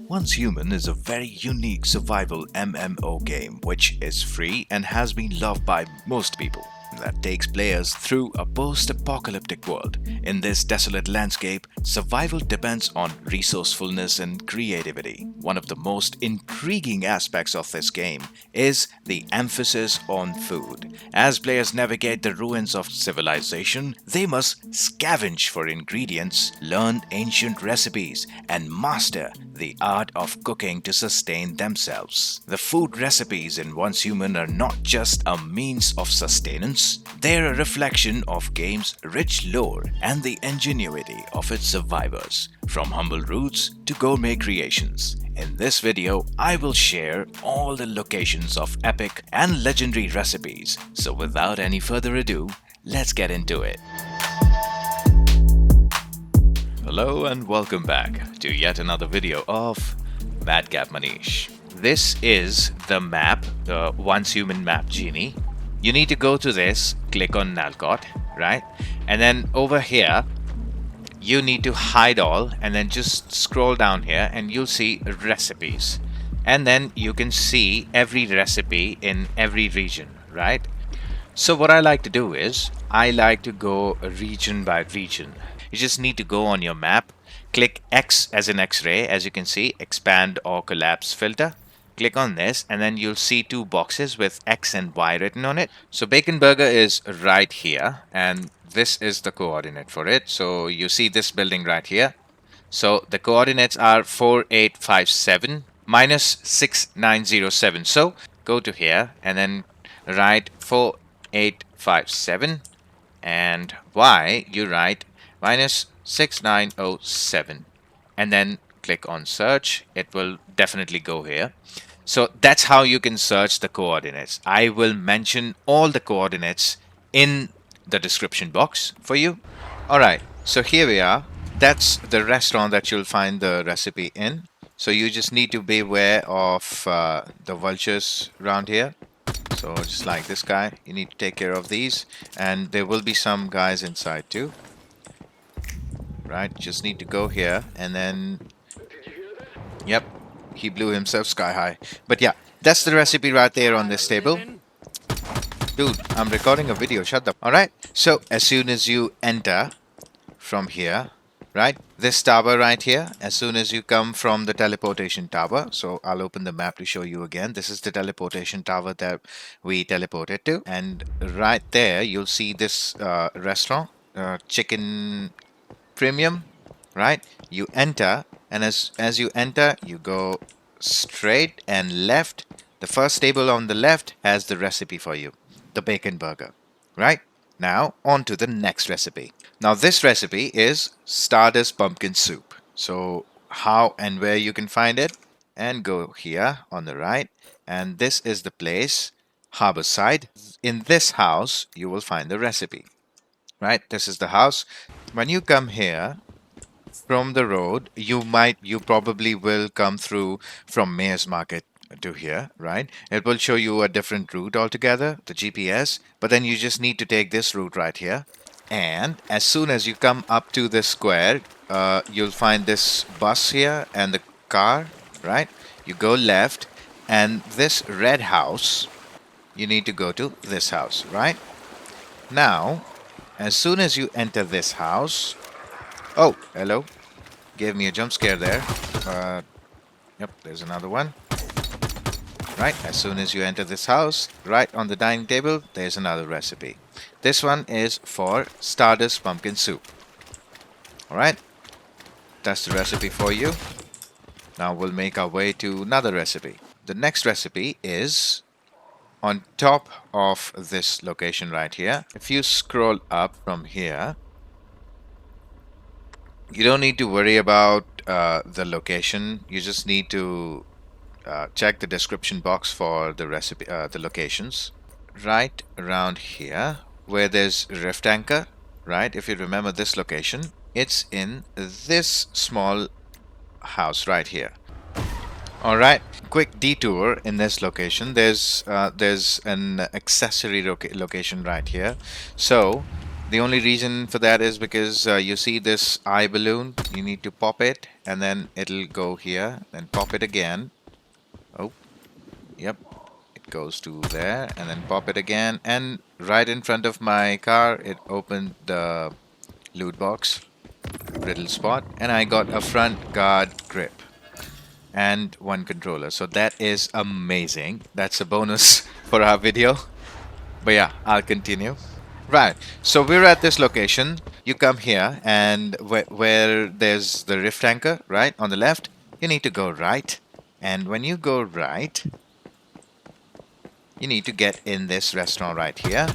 Once Human is a very unique survival MMO game which is free and has been loved by most people. That takes players through a post-apocalyptic world. In this desolate landscape, survival depends on resourcefulness and creativity. One of the most intriguing aspects of this game is the emphasis on food. As players navigate the ruins of civilization, they must scavenge for ingredients, learn ancient recipes, and master the art of cooking to sustain themselves. The food recipes in Once Human are not just a means of sustenance, they're a reflection of game's rich lore and the ingenuity of its survivors, from humble roots to gourmet creations. In this video, I will share all the locations of epic and legendary recipes. So without any further ado, let's get into it. Hello and welcome back to yet another video of MadCap Maneesh. This is the map, the Once Human map genie. You need to go to this, click on Nalcott, right? And then over here, you need to hide all and then just scroll down here and you'll see recipes. And then you can see every recipe in every region, right? So what I like to do is, I like to go region by region. You just need to go on your map, click X as in X-ray, as you can see, expand or collapse filter. Click on this and then you'll see two boxes with X and Y written on it. So Bacon Burger is right here and this is the coordinate for it. So you see this building right here. So the coordinates are 4857 minus 6907. So go to here and then write 4857 and Y you write minus 6907 and then click on search. It will definitely go here. So that's how you can search the coordinates. I will mention all the coordinates in the description box for you. Alright, so here we are. That's the restaurant that you'll find the recipe in. So you just need to be aware of the vultures around here. So just like this guy, you need to take care of these. And there will be some guys inside too. Right, just need to go here and then... Yep. He blew himself sky high. But yeah, that's the recipe right there on this table. Dude, I'm recording a video. Shut up. Alright. So as soon as you enter from here, right? This tower right here, as soon as you come from the teleportation tower. So I'll open the map to show you again. This is the teleportation tower that we teleported to. And right there, you'll see this restaurant, Chicken Premium, right? You enter. And as you enter, you go straight and left. The first table on the left has the recipe for you, the bacon burger, right? Now, on to the next recipe. Now, this recipe is Stardust Pumpkin Soup. So, how and where you can find it? And go here on the right. And this is the place, Harborside. In this house, you will find the recipe, right? This is the house. When you come here, from the road, you probably will come through from Mayor's Market to here, right? It will show you a different route altogether, the GPS, but then you just need to take this route right here. And as soon as you come up to this square, you'll find this bus here and the car, right? You go left and this red house, you need to go to this house, right? Now, as soon as you enter this house, oh, hello. Gave me a jump scare there. Yep, there's another one. Right, as soon as you enter this house, right on the dining table, there's another recipe. This one is for Stardust Pumpkin Soup. Alright, that's the recipe for you. Now we'll make our way to another recipe. The next recipe is on top of this location right here. If you scroll up from here, you don't need to worry about the location. You just need to check the description box for the recipe, the locations. Right around here, where there's Rift Anchor, right? If you remember this location, it's in this small house right here. All right, quick detour in this location. There's an accessory location right here. So The only reason for that is because you see this eye balloon, you need to pop it and then it'll go here, then pop it again. Oh, yep, it goes to there and then pop it again. And right in front of my car, it opened the loot box, brittle spot, and I got a front guard grip and one controller. So that is amazing. That's a bonus for our video. But yeah, I'll continue. Right, so we're at this location. You come here, and where there's the rift anchor, right, on the left, you need to go right. And when you go right, you need to get in this restaurant right here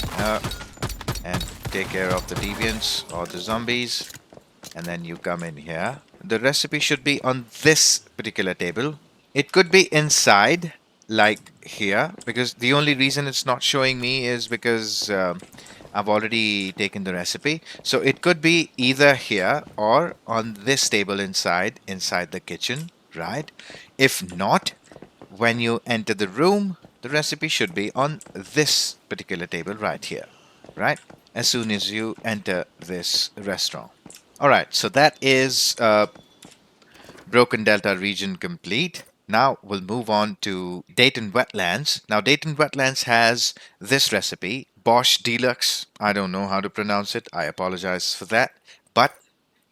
and take care of the deviants or the zombies. And then you come in here. The recipe should be on this particular table. It could be inside, like here, because the only reason it's not showing me is because I've already taken the recipe. So it could be either here or on this table inside the kitchen, right? If not, when you enter the room, the recipe should be on this particular table right here, right? As soon as you enter this restaurant. All right, so that is Broken Delta region complete. Now we'll move on to Dayton Wetlands. Now Dayton Wetlands has this recipe, Borscht Delux. I don't know how to pronounce it. I apologize for that. But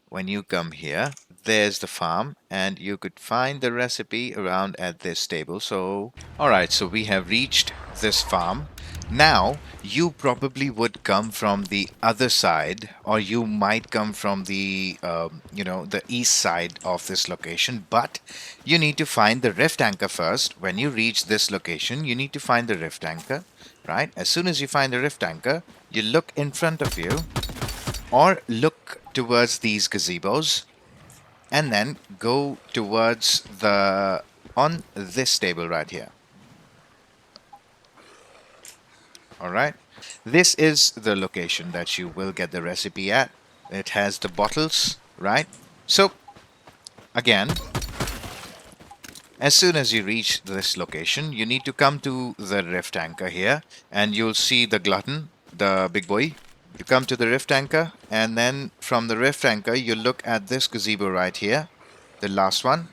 when you come here, there's the farm and you could find the recipe around at this table. So, all right, so we have reached this farm. Now, you probably would come from the other side, or you might come from the, the east side of this location, but you need to find the rift anchor first. When you reach this location, you need to find the rift anchor, right? As soon as you find the rift anchor, you look in front of you, or look towards these gazebos, and then go towards on this table right here. Alright, this is the location that you will get the recipe at. It has the bottles, right? So, again, as soon as you reach this location, you need to come to the rift anchor here, and you'll see the glutton, the big boy. You come to the rift anchor, and then from the rift anchor, you look at this gazebo right here, the last one,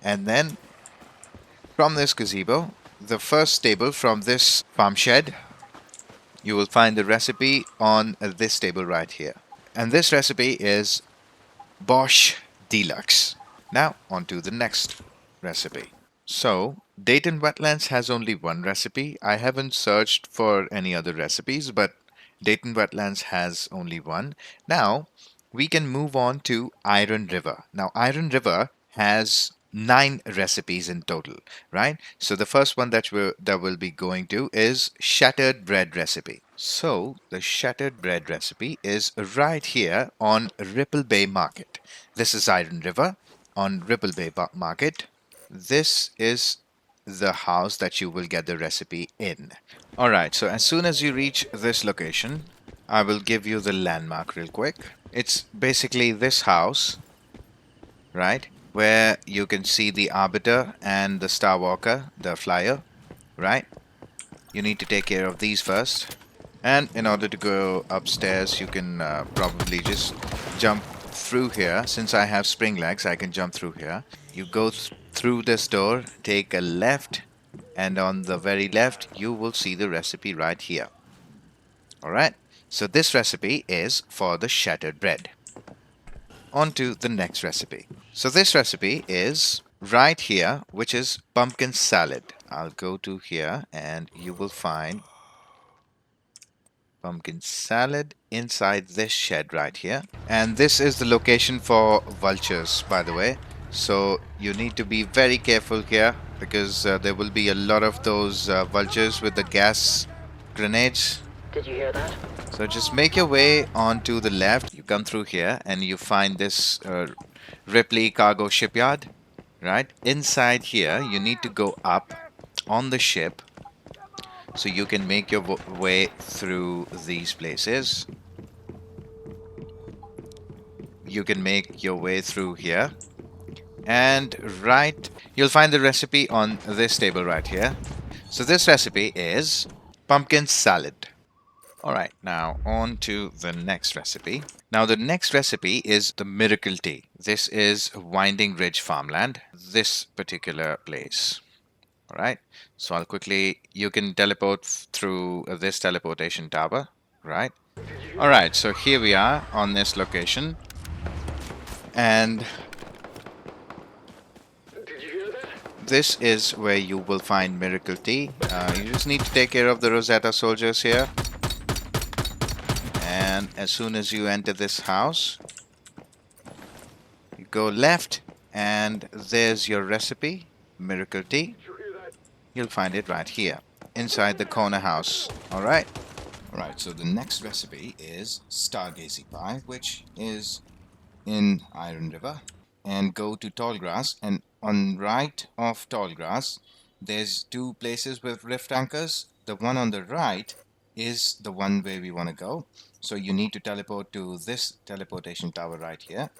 and then from this gazebo, the first table from this farm shed, you will find the recipe on this table right here. And this recipe is Borscht Delux. Now, on to the next recipe. So, Dayton Wetlands has only one recipe. I haven't searched for any other recipes, but Dayton Wetlands has only one. Now, we can move on to Iron River. Now, Iron River has 9 recipes in total, right? So the first one that we'll be going to is shattered bread recipe. So the shattered bread recipe is right here on Ripple Bay Market. This is Iron River on Ripple Bay Market. This is the house that you will get the recipe in. All right, so as soon as you reach this location, I will give you the landmark real quick. It's basically this house, right? Where you can see the Arbiter and the Star Walker, the flyer, right? You need to take care of these first. And in order to go upstairs, you can probably just jump through here. Since I have spring legs, I can jump through here. You go through this door, take a left, and on the very left, you will see the recipe right here. Alright, so this recipe is for the shattered bread. On to the next recipe. So this recipe is right here, which is pumpkin salad. I'll go to here and you will find pumpkin salad inside this shed right here. And this is the location for vultures, by the way. So you need to be very careful here because there will be a lot of those vultures with the gas grenades. Did you hear that? So just make your way onto the left. You come through here and you find this Ripley Cargo Shipyard, right? Inside here, you need to go up on the ship so you can make your way through these places. You can make your way through here. And right, you'll find the recipe on this table right here. So this recipe is pumpkin salad. Alright, now on to the next recipe. Now the next recipe is the Miracle Tea. This is Winding Ridge Farmland, this particular place. Alright, so I'll quickly, you can teleport through this teleportation tower, right? Alright, so here we are on this location. And this is where you will find Miracle Tea. You just need to take care of the Rosetta soldiers here. And as soon as you enter this house, you go left and there's your recipe, Miracle Tea. You'll find it right here, inside the corner house. Alright? Alright, so the next recipe is Stargazey Pie, which is in Iron River. And go to Tallgrass, and on right of Tallgrass, there's two places with rift anchors. The one on the right is the one where we want to go. So you need to teleport to this teleportation tower right here.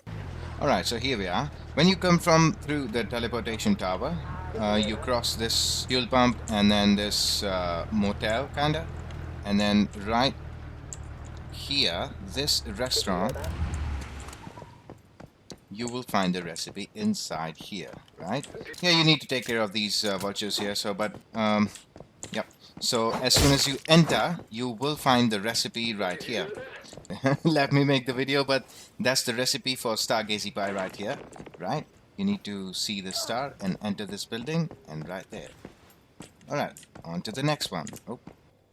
Alright, so here we are. When you come from through the teleportation tower, you cross this fuel pump and then this motel kinda. And then right here, this restaurant, you will find the recipe inside here, right? Yeah, you need to take care of these vultures here, so yep. So as soon as you enter, you will find the recipe right here. Let me make the video, but that's the recipe for Stargazey Pie right here, right? You need to see the star and enter this building, and right there. Alright, on to the next one. Oh,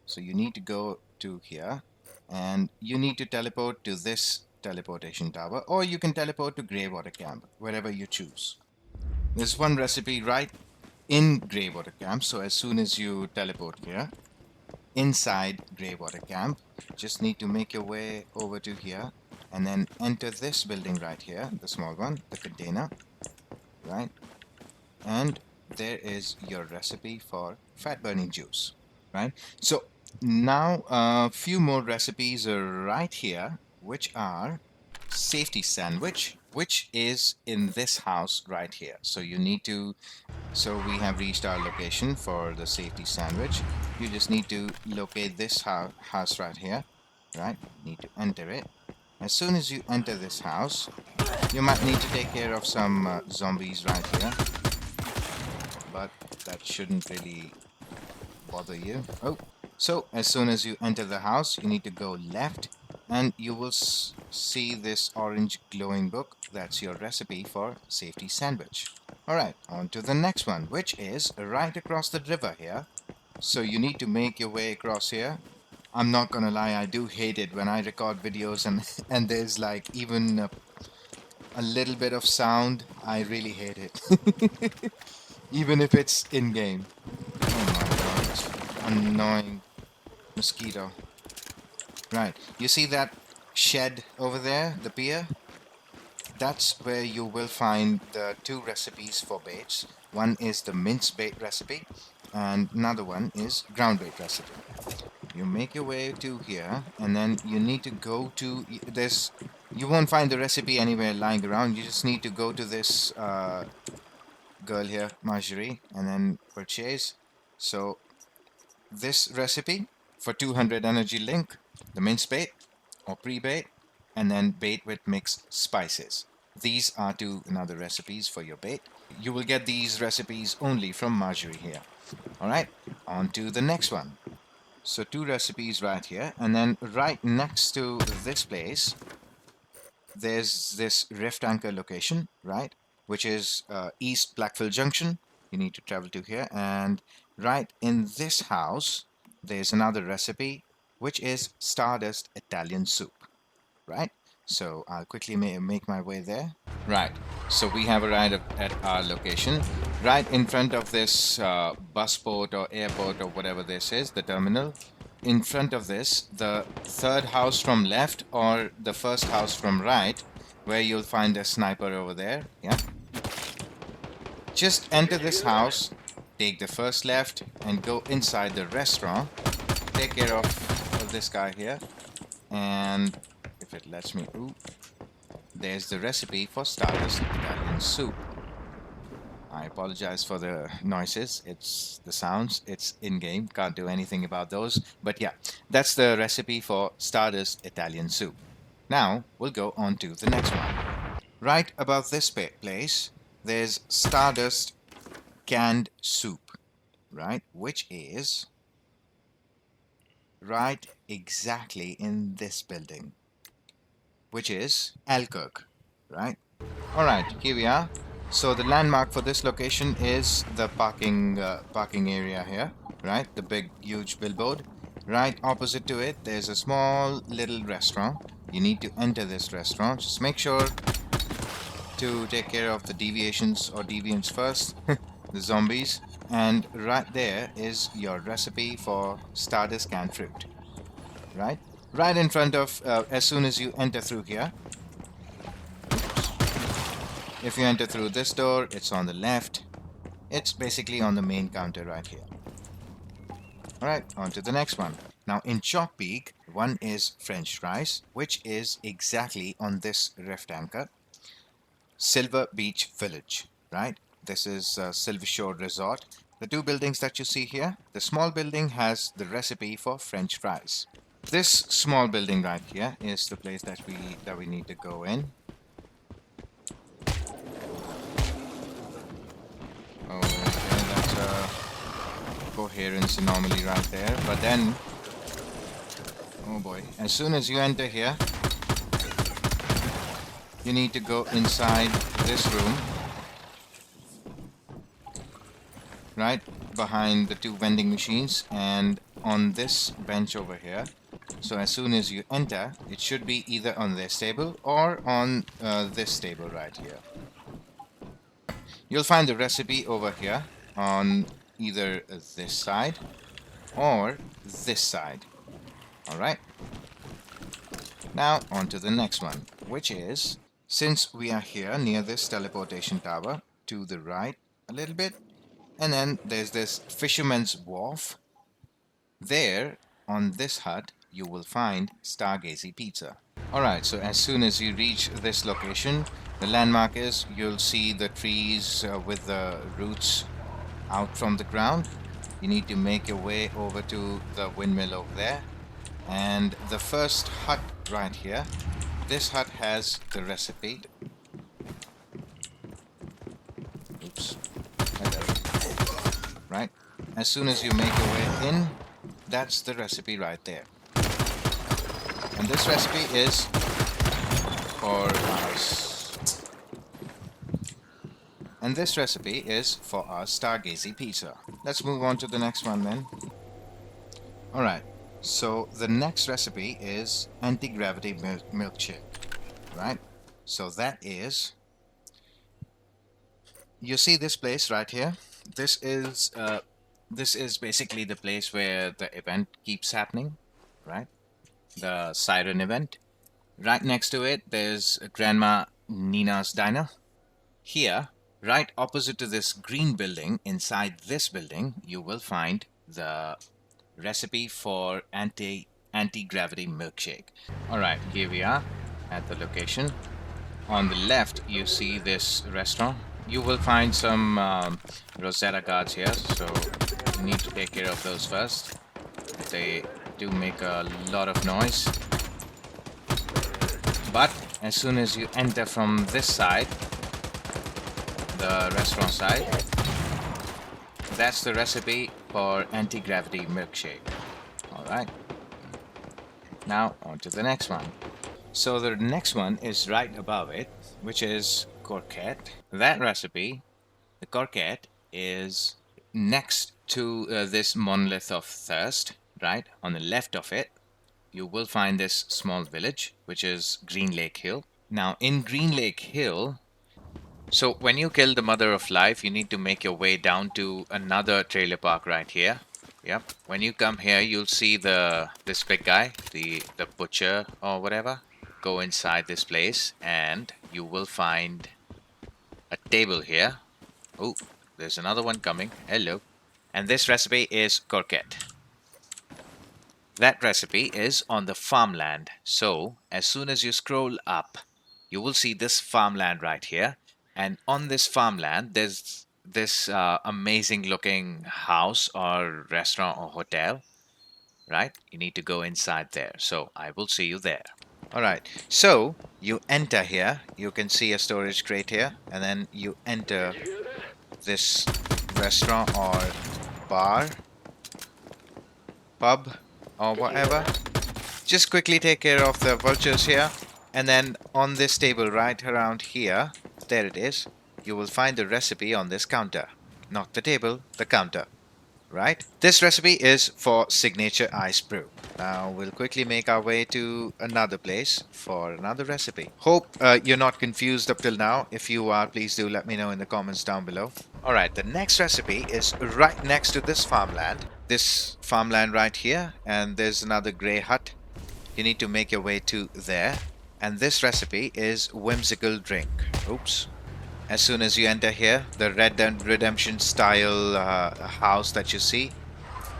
so you need to go to here, and you need to teleport to this teleportation tower, or you can teleport to Greywater camp, wherever you choose. There's one recipe right in Greywater camp, so as soon as you teleport here, inside Greywater camp, just need to make your way over to here, and then enter this building right here, the small one, the container, right? And there is your recipe for fat burning juice, right? So now a few more recipes are right here, which are Safety Sandwich, which is in this house right here. So you need to, so we have reached our location for the Safety Sandwich. You just need to locate this house right here, right? Need to enter it. As soon as you enter this house, you might need to take care of some zombies right here, but that shouldn't really bother you. Oh, so as soon as you enter the house, you need to go left, and you will see this orange glowing book. That's your recipe for Safety Sandwich. Alright, on to the next one, which is right across the river here. So you need to make your way across here. I'm not gonna lie, I do hate it when I record videos and there's like even a little bit of sound. I really hate it. Even if it's in-game. Oh my god, annoying mosquito. Right, you see that shed over there, the pier? That's where you will find the two recipes for baits. One is the mince bait recipe, and another one is ground bait recipe. You make your way to here, and then you need to go to this. You won't find the recipe anywhere lying around. You just need to go to this girl here, Margerie, and then purchase. So this recipe for 200 energy link, the mince bait or pre-bait, and then bait with mixed spices. These are two another recipes for your bait. You will get these recipes only from Margerie here. Alright, on to the next one. So two recipes right here, and then right next to this place, there's this rift anchor location, right? Which is East Blackville Junction. You need to travel to here, and right in this house, there's another recipe, which is Stardust Italian Soup, right? So I'll quickly make my way there. Right, so we have arrived at our location. Right in front of this busport or airport or whatever this is, the terminal. In front of this, the third house from left or the first house from right, where you'll find a sniper over there, yeah? Just enter this house, take the first left, and go inside the restaurant. Take care of this guy here, and if it lets me, ooh, there's the recipe for Stardust Italian Soup. I apologize for the noises, it's the sounds, it's in-game, can't do anything about those, but yeah, That's the recipe for Stardust Italian soup. Now we'll go on to the next one. Right above this place, there's Stardust canned soup, right? Which is right exactly in this building, which is Alkirk, right? All right, here we are. So the landmark for this location is the parking area here, right? The big, huge billboard. Right opposite to it, there's a small little restaurant. You need to enter this restaurant. Just make sure to take care of the deviations or deviants first, the zombies. And right there is your recipe for Stardust canned fruit, right? Right in front of, as soon as you enter through here, if you enter through this door, it's on the left. It's basically on the main counter right here. Alright, on to the next one. Now in Chalk Peak, one is French fries, which is exactly on this rift anchor. Silver Beach Village, right? This is Silver Shore Resort. The two buildings that you see here, the small building has the recipe for French fries. This small building right here is the place that we need to go in. Okay, that's a coherence anomaly right there. But then, oh boy, as soon as you enter here, you need to go inside this room, right behind the two vending machines and on this bench over here. So as soon as you enter, it should be either on this table or on this table right here. You'll find the recipe over here on either this side or this side. Alright. Now on to the next one, which is, since we are here near this teleportation tower, to the right a little bit, and then there's this Fisherman's Wharf. There, on this hut, you will find Stargazey Pizza. Alright, so as soon as you reach this location, the landmark is, you'll see the trees with the roots out from the ground. You need to make your way over to the windmill over there. And the first hut right here, this hut has the recipe. Oops. Right? As soon as you make your way in, that's the recipe right there. And this recipe is for our Stargazey Pizza. Let's move on to the next one then. Alright, so the next recipe is anti-gravity milkshake, right? So that is, you see this place right here? This is basically the place where the event keeps happening, right? The siren event. Right next to it, there's Grandma Nina's Diner. Here, right opposite to this green building, inside this building, you will find the recipe for anti-gravity milkshake. Alright, here we are at the location. On the left, you see this restaurant. You will find some Rosetta guards here, so you need to take care of those first. They do make a lot of noise. But as soon as you enter from this side, the restaurant side, that's the recipe for anti-gravity milkshake. Alright. Now on to the next one. So the next one is right above it, which is Corquette. That recipe, the Corquette, is next to this Monolith of Thirst, right? On the left of it, you will find this small village, which is Green Lake Hill. Now in Green Lake Hill, so when you kill the Mother of Life, you need to make your way down to another trailer park right here. Yep. When you come here, you'll see this big guy, the butcher or whatever. Go inside this place and you will find a table here. Oh, there's another one coming. Hello. And this recipe is Corquette. That recipe is on the farmland. So as soon as you scroll up, you will see this farmland right here. And on this farmland, there's this amazing looking house or restaurant or hotel, right? You need to go inside there. So I will see you there. All right. So you enter here. You can see a storage crate here, and then you enter this restaurant or bar, pub, or whatever. Just quickly take care of the vultures here, and then on this table right around here, there it is. You will find the recipe on this counter. Not the table, the counter. Right? This recipe is for signature ice brew. Now we'll quickly make our way to another place for another recipe. Hope you're not confused up till now. If you are, please do let me know in the comments down below. Alright, the next recipe is right next to this farmland. This farmland right here, and there's another grey hut. You need to make your way to there. And this recipe is Whimsical Drink. Oops. As soon as you enter here, the Red Dead Redemption style house that you see,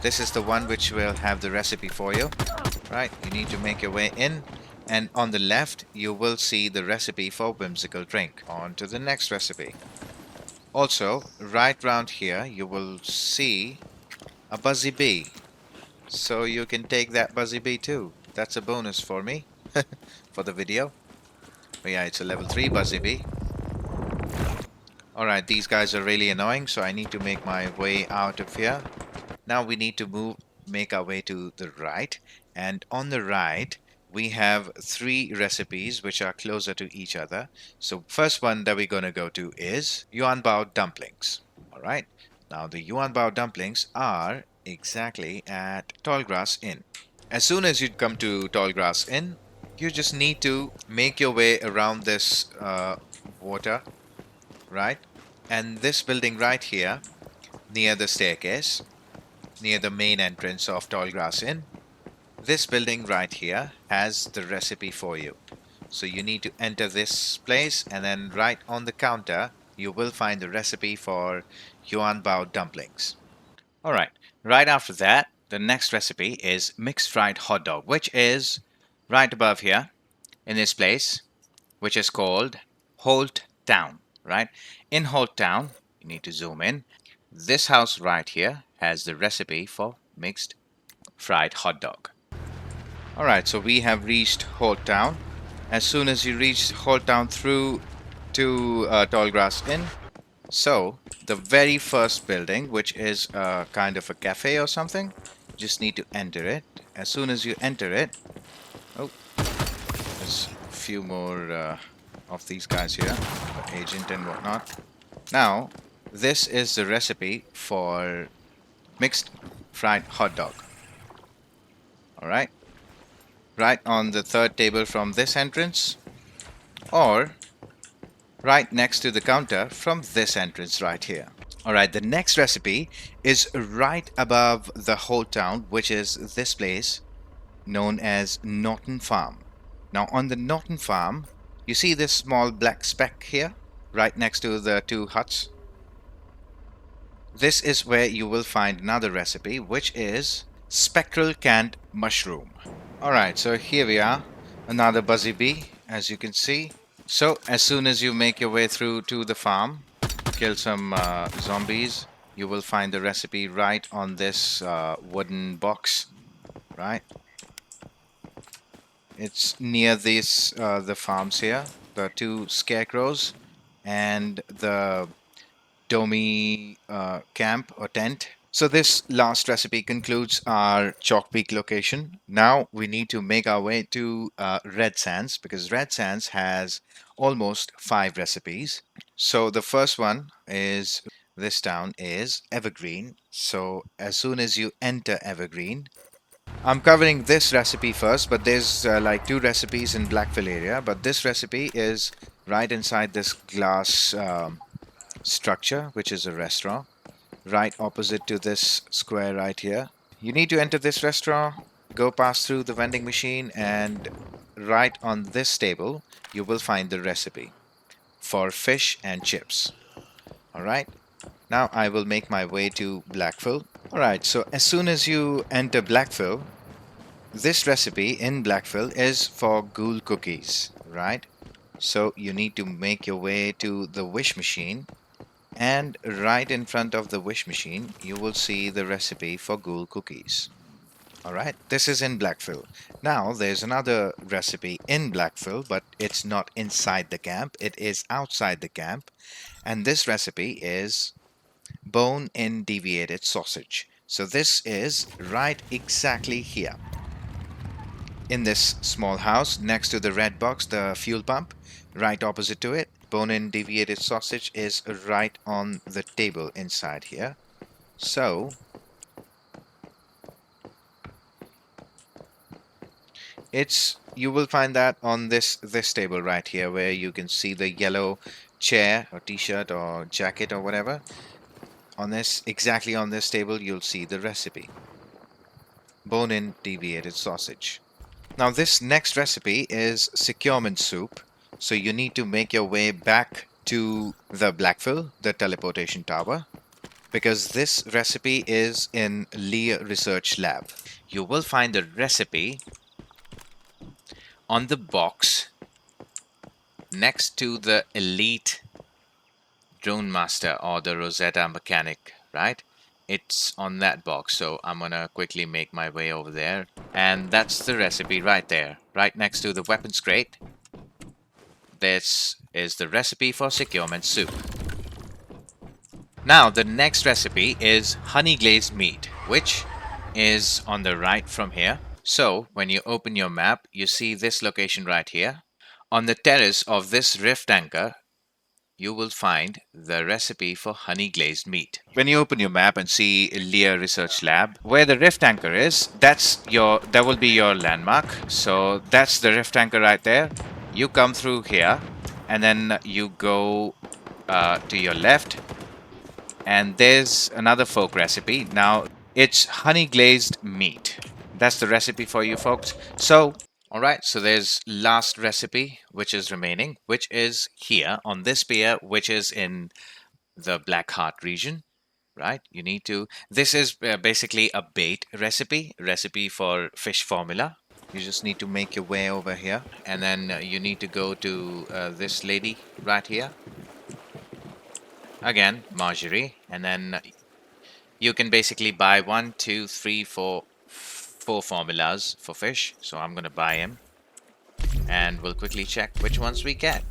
this is the one which will have the recipe for you. Right, you need to make your way in, and on the left you will see the recipe for Whimsical Drink. On to the next recipe. Also, right round here you will see a Buzzy Bee. So you can take that Buzzy Bee too. That's a bonus for me, for the video. But yeah, it's a level 3 Buzzy Bee. Alright, these guys are really annoying, so I need to make my way out of here. Now we need to make our way to the right. And on the right, we have 3 recipes which are closer to each other. So first one that we're going to go to is Yuanbao Dumplings. Alright, now the Yuanbao Dumplings are exactly at Tallgrass Inn. As soon as you come to Tallgrass Inn, you just need to make your way around this water. Right, and this building right here near the staircase, near the main entrance of Tallgrass Inn, this building right here has the recipe for you. So you need to enter this place, and then right on the counter you will find the recipe for Yuanbao Dumplings. Alright, right after that, the next recipe is mixed fried hot dog, which is right above here in this place, which is called Holt Town. Right, in Holt Town, you need to zoom in. This house right here has the recipe for mixed fried hot dog. Alright, so we have reached Holt Town. As soon as you reach Holt Town through to Tallgrass Inn, so the very first building, which is kind of a cafe or something, just need to enter it. As soon as you enter it, oh, there's a few more of these guys here, the agent and whatnot. Now, this is the recipe for mixed fried hot dog. Alright, right on the third table from this entrance, or right next to the counter from this entrance right here. Alright, the next recipe is right above the whole town, which is this place known as Norton Farm. Now, on the Norton Farm, you see this small black speck here, right next to the 2 huts? This is where you will find another recipe, which is Spectral Canned Mushroom. Alright, so here we are, another Buzzy Bee, as you can see. So, as soon as you make your way through to the farm, kill some zombies, you will find the recipe right on this wooden box, right? It's near this the farms here, the 2 scarecrows and the Domi camp or tent. So this last recipe concludes our Chalk Peak location. Now we need to make our way to Red Sands, because Red Sands has almost 5 recipes. So the first one is, this town is Evergreen. So as soon as you enter Evergreen, I'm covering this recipe first, but there's like 2 recipes in Blackville area, but this recipe is right inside this glass structure, which is a restaurant, right opposite to this square right here. You need to enter this restaurant, go past through the vending machine, and right on this table you will find the recipe for fish and chips. Alright, now I will make my way to Blackville. Alright, so as soon as you enter Blackville, this recipe in Blackville is for Ghoul Cookies, right? So you need to make your way to the wish machine, and right in front of the wish machine you will see the recipe for Ghoul Cookies. All right, this is in Blackfill. Now there's another recipe in Blackfill, but it's not inside the camp. It is outside the camp. And this recipe is bone-in deviated sausage. So this is right exactly here. In this small house next to the red box, the fuel pump, right opposite to it, bone-in deviated sausage is right on the table inside here. So you will find that on this table right here, where you can see the yellow chair or t-shirt or jacket or whatever. On this, exactly on this table, you'll see the recipe. Bone-in deviated sausage. Now this next recipe is Securement Soup. So you need to make your way back to the Blackfill, the teleportation tower, because this recipe is in Lee Research Lab. You will find the recipe on the box next to the Elite Drone Master or the Rosetta Mechanic, right? It's on that box, so I'm gonna quickly make my way over there. And that's the recipe right there, right next to the weapons crate. This is the recipe for Securement Soup. Now, the next recipe is honey glazed meat, which is on the right from here. So, when you open your map, you see this location right here. On the terrace of this rift anchor, you will find the recipe for honey glazed meat. When you open your map and see Lear Research Lab, where the rift anchor is, that will be your landmark. So that's the rift anchor right there. You come through here, and then you go to your left, and there's another folk recipe. Now it's honey glazed meat. That's the recipe for you folks. So all right, so there's last recipe which is remaining, which is here on this pier, which is in the Black Heart region, right? You need to, this is basically a bait recipe for fish formula. You just need to make your way over here, and then you need to go to this lady right here. Again, Margerie, and then you can basically buy 1, 2, 3, 4 formulas for fish. So I'm gonna buy him, and we'll quickly check which ones we get.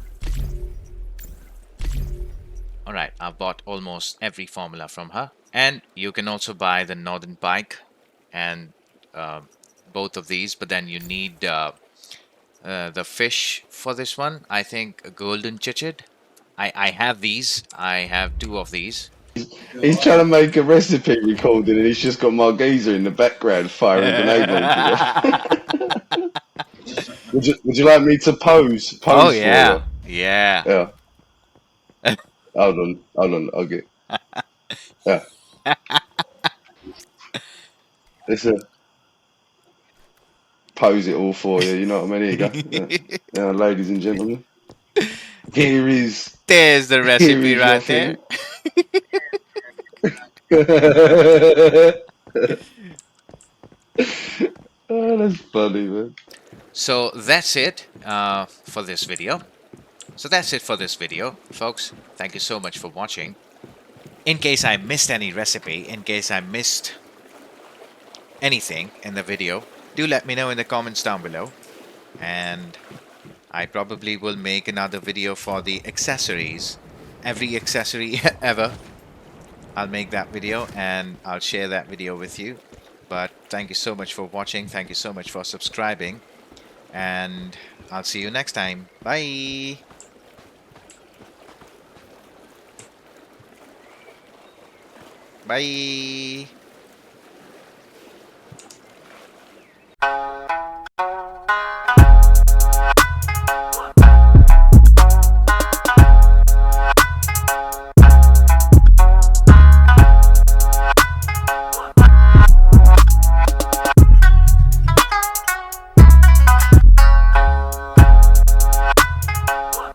Alright, I've bought almost every formula from her. And you can also buy the Northern Pike and both of these, but then you need the fish for this one. I think golden chichet. I have these. I have 2 of these. He's trying to make a recipe recording and he's just got Margezer in the background firing grenade launchers off. Would you like me to pose Oh for yeah, her? yeah. Yeah. Hold on, I'll get. Yeah. Let's pose it all for you, you know what I mean? Here you go. Yeah. Yeah, ladies and gentlemen. Here is There's the recipe your right there. thing. Oh, that's funny, man. So that's it for this video. Folks. Thank you so much for watching. In case I missed any recipe, in case I missed anything in the video, do let me know in the comments down below. And I probably will make another video for the accessories. Every accessory ever. I'll make that video and I'll share that video with you. But thank you so much for watching. Thank you so much for subscribing. And I'll see you next time. Bye. Bye.